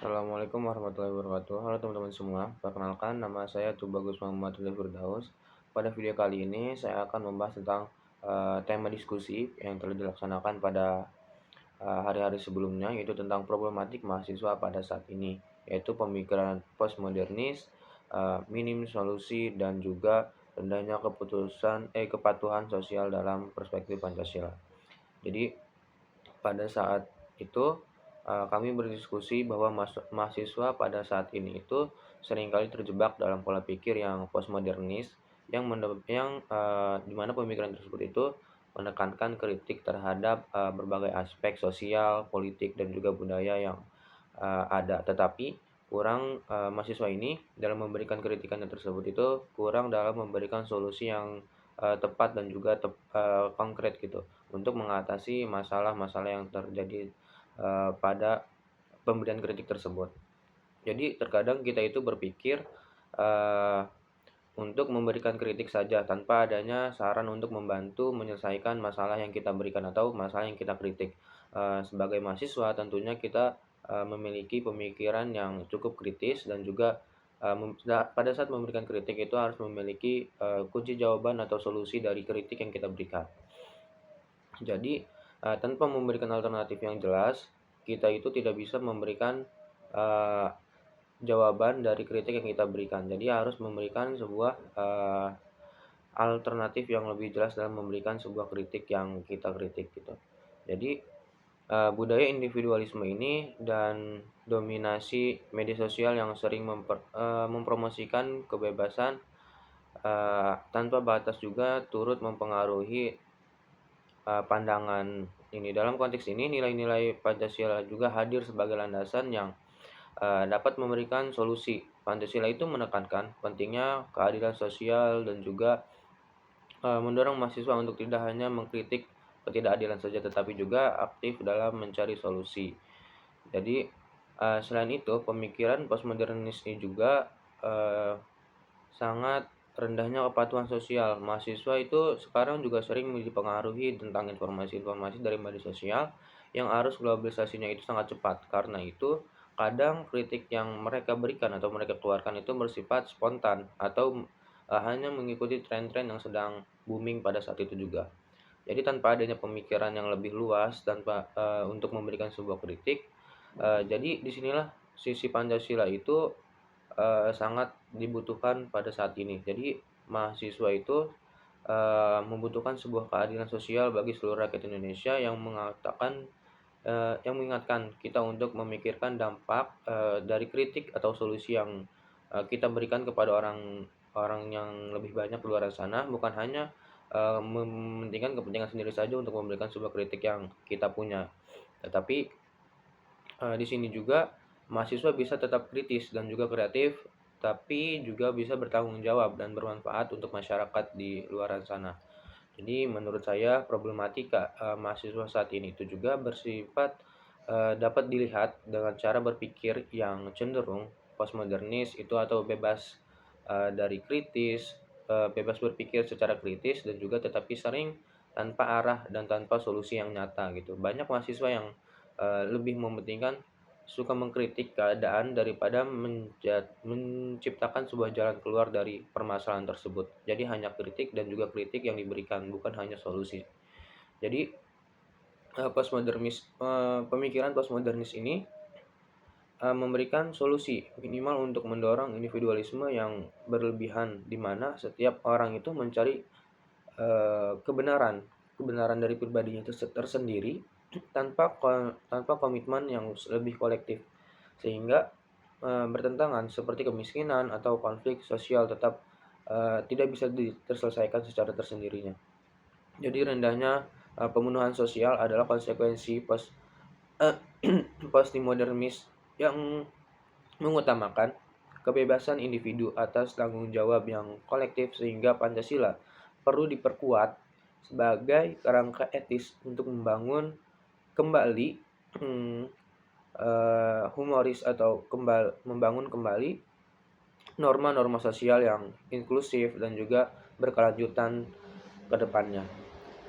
Assalamualaikum warahmatullahi wabarakatuh. Halo teman-teman semua, perkenalkan nama saya Tubagus Muhammad Rizal Firdaus. Pada video kali ini saya akan membahas tentang tema diskusi yang telah dilaksanakan pada hari-hari sebelumnya, yaitu tentang problematik mahasiswa pada saat ini, yaitu pemikiran postmodernis, minim solusi dan juga rendahnya kepatuhan sosial dalam perspektif Pancasila. Jadi pada saat itu, kami berdiskusi bahwa mahasiswa pada saat ini itu seringkali terjebak dalam pola pikir yang postmodernis yang di mana pemikiran tersebut itu menekankan kritik terhadap berbagai aspek sosial, politik, dan juga budaya yang ada. Tetapi mahasiswa ini dalam memberikan kritikannya tersebut itu kurang dalam memberikan solusi yang tepat dan juga konkret gitu untuk mengatasi masalah-masalah yang terjadi pada pemberian kritik tersebut. Jadi terkadang kita itu berpikir eee, untuk memberikan kritik saja tanpa adanya saran untuk membantu menyelesaikan masalah yang kita berikan atau masalah yang kita kritik. Sebagai mahasiswa tentunya kita memiliki pemikiran yang cukup kritis dan juga pada saat memberikan kritik itu harus memiliki kunci jawaban atau solusi dari kritik yang kita berikan. Jadi, tanpa memberikan alternatif yang jelas, kita itu tidak bisa memberikan eee, jawaban dari kritik yang kita berikan. Jadi harus memberikan sebuah alternatif yang lebih jelas dalam memberikan sebuah kritik yang kita kritik gitu. Jadi, budaya individualisme ini dan dominasi media sosial yang sering mempromosikan kebebasan tanpa batas juga turut mempengaruhi pandangan ini. Dalam konteks ini, nilai-nilai Pancasila juga hadir sebagai landasan yang dapat memberikan solusi. Pancasila itu menekankan pentingnya keadilan sosial dan juga mendorong mahasiswa untuk tidak hanya mengkritik ketidakadilan saja, tetapi juga aktif dalam mencari solusi. Jadi, selain itu, pemikiran postmodernis ini juga sangat rendahnya kepatuhan sosial. Mahasiswa itu sekarang juga sering dipengaruhi tentang informasi-informasi dari media sosial yang arus globalisasinya itu sangat cepat. Karena itu, kadang kritik yang mereka berikan atau mereka keluarkan itu bersifat spontan atau hanya mengikuti tren-tren yang sedang booming pada saat itu juga. Jadi tanpa adanya pemikiran yang lebih luas tanpa untuk memberikan sebuah kritik, jadi disinilah sisi Pancasila itu sangat dibutuhkan pada saat ini. Jadi mahasiswa itu membutuhkan sebuah keadilan sosial bagi seluruh rakyat Indonesia yang mengingatkan kita untuk memikirkan dampak dari kritik atau solusi yang kita berikan kepada orang orang yang lebih banyak di luar sana, bukan hanya mementingkan kepentingan sendiri saja untuk memberikan sebuah kritik yang kita punya. Tetapi di sini juga mahasiswa bisa tetap kritis dan juga kreatif, tapi juga bisa bertanggung jawab dan bermanfaat untuk masyarakat di luar sana. Jadi menurut saya problematika mahasiswa saat ini itu juga bersifat dapat dilihat dengan cara berpikir yang cenderung postmodernis itu atau bebas dari kritis, bebas berpikir secara kritis dan juga tetapi sering tanpa arah dan tanpa solusi yang nyata gitu. Banyak mahasiswa yang lebih mementingkan suka mengkritik keadaan daripada menciptakan sebuah jalan keluar dari permasalahan tersebut. Jadi hanya kritik dan juga kritik yang diberikan, bukan hanya solusi. Jadi pemikiran postmodernis ini memberikan solusi minimal untuk mendorong individualisme yang berlebihan, di mana setiap orang itu mencari kebenaran kebenaran dari pribadinya tersendiri tanpa komitmen yang lebih kolektif, sehingga bertentangan seperti kemiskinan atau konflik sosial tetap tidak bisa terselesaikan secara tersendirinya. Jadi rendahnya pembunuhan sosial adalah konsekuensi eh, postmodernis yang mengutamakan kebebasan individu atas tanggung jawab yang kolektif, sehingga Pancasila perlu diperkuat sebagai kerangka etis untuk membangun kembali humoris atau membangun kembali norma-norma sosial yang inklusif dan juga berkelanjutan ke depannya.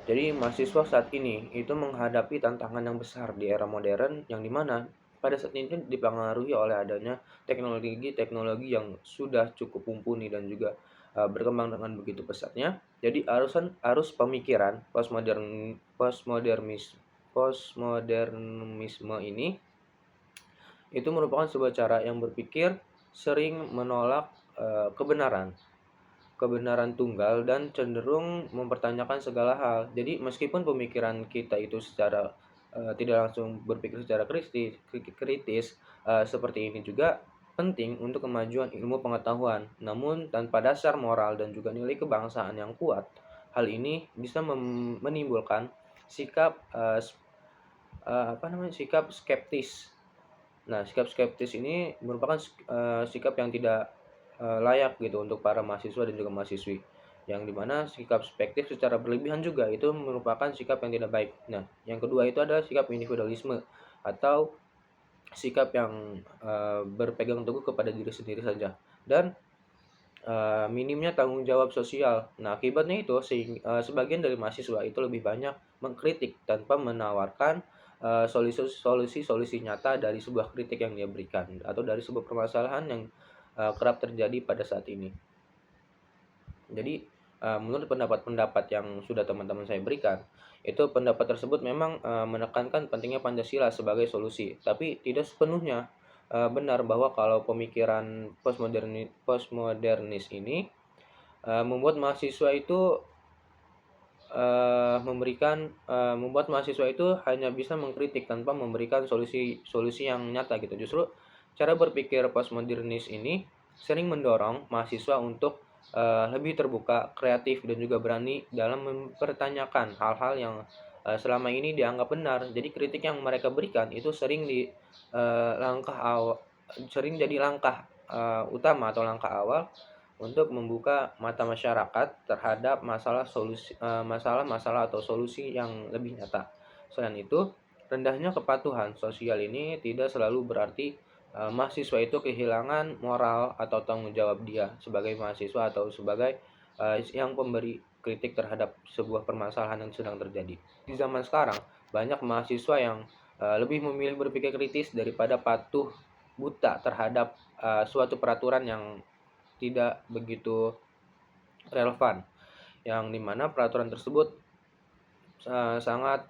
Jadi mahasiswa saat ini itu menghadapi tantangan yang besar di era modern yang dimana pada saat ini tuh dipengaruhi oleh adanya teknologi-teknologi yang sudah cukup mumpuni dan juga, berkembang dengan begitu pesatnya. Jadi arus pemikiran postmodernisme ini itu merupakan sebuah cara yang berpikir sering menolak, kebenaran kebenaran tunggal dan cenderung mempertanyakan segala hal. Jadi meskipun pemikiran kita itu secara, tidak langsung berpikir secara kritis, seperti ini juga penting untuk kemajuan ilmu pengetahuan. Namun tanpa dasar moral dan juga nilai kebangsaan yang kuat, hal ini bisa menimbulkan sikap, sikap skeptis. Nah, sikap skeptis ini merupakan sikap yang tidak, layak gitu untuk para mahasiswa dan juga mahasiswi, yang di mana sikap skeptis secara berlebihan juga itu merupakan sikap yang tidak baik. Nah, yang kedua itu adalah sikap individualisme atau sikap yang, berpegang teguh kepada diri sendiri saja dan, minimnya tanggung jawab sosial. Nah, akibatnya itu sebagian dari mahasiswa itu lebih banyak mengkritik tanpa menawarkan, solusi-solusi nyata dari sebuah kritik yang dia berikan atau dari sebuah permasalahan yang, kerap terjadi pada saat ini. Jadi, menurut pendapat-pendapat yang sudah teman-teman saya berikan, itu pendapat tersebut memang, menekankan pentingnya Pancasila sebagai solusi, tapi tidak sepenuhnya, benar bahwa kalau pemikiran postmodernis ini, membuat mahasiswa itu, membuat mahasiswa itu hanya bisa mengkritik tanpa memberikan solusi yang nyata gitu. Justru cara berpikir postmodernis ini sering mendorong mahasiswa untuk, lebih terbuka, kreatif, dan juga berani dalam mempertanyakan hal-hal yang, selama ini dianggap benar. Jadi kritik yang mereka berikan itu eee, langkah awa sering jadi langkah, utama atau langkah awal untuk membuka mata masyarakat terhadap masalah-masalah atau solusi yang lebih nyata. Selain itu, rendahnya kepatuhan sosial ini tidak selalu berarti, mahasiswa itu kehilangan moral atau tanggung jawab dia sebagai mahasiswa atau sebagai, yang pemberi kritik terhadap sebuah permasalahan yang sedang terjadi. Di zaman sekarang, banyak mahasiswa yang, lebih memilih berpikir kritis daripada patuh buta terhadap, suatu peraturan yang tidak begitu relevan, yang dimana peraturan tersebut, sangat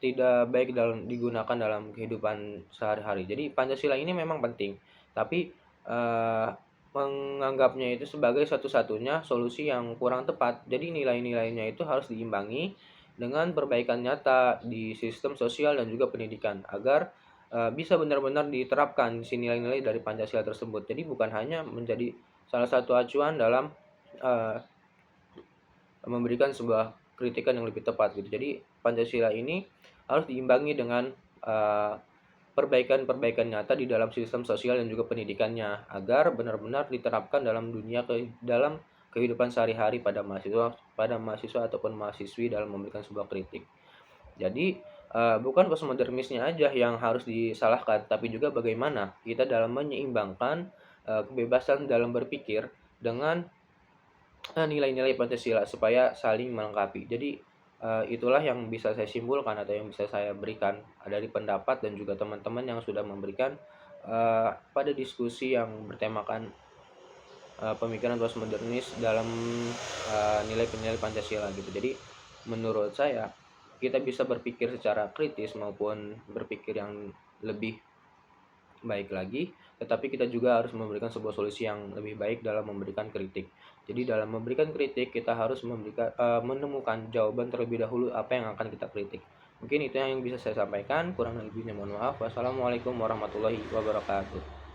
tidak baik digunakan dalam kehidupan sehari-hari. Jadi Pancasila ini memang penting, tapi, menganggapnya itu sebagai satu-satunya solusi yang kurang tepat. Jadi nilai-nilainya itu harus diimbangi dengan perbaikan nyata di sistem sosial dan juga pendidikan, agar, bisa benar-benar diterapkan si nilai-nilai dari Pancasila tersebut. Jadi bukan hanya menjadi salah satu acuan dalam, eee, memberikan sebuah kritikan yang lebih tepat gitu. Jadi Pancasila ini harus diimbangi dengan, eee, perbaikan-perbaikan nyata di dalam sistem sosial dan juga pendidikannya, agar benar-benar diterapkan dalam kehidupan sehari-hari pada mahasiswa ataupun mahasiswi dalam memberikan sebuah kritik. Jadi, bukan postmodernisnya aja yang harus disalahkan, tapi juga bagaimana kita dalam menyeimbangkan, kebebasan dalam berpikir dengan, nilai-nilai Pancasila supaya saling melengkapi. Jadi, itulah yang bisa saya simpulkan atau yang bisa saya berikan, dari pendapat dan juga teman-teman yang sudah memberikan, pada diskusi yang bertemakan, pemikiran postmodernis dalam, nilai-nilai Pancasila gitu. Jadi menurut saya, kita bisa berpikir secara kritis maupun berpikir yang lebih baik lagi, tetapi kita juga harus memberikan sebuah solusi yang lebih baik dalam memberikan kritik. Jadi dalam memberikan kritik, kita harus menemukan jawaban terlebih dahulu apa yang akan kita kritik. Mungkin itu yang bisa saya sampaikan, kurang lebihnya mohon maaf. Wassalamualaikum warahmatullahi wabarakatuh.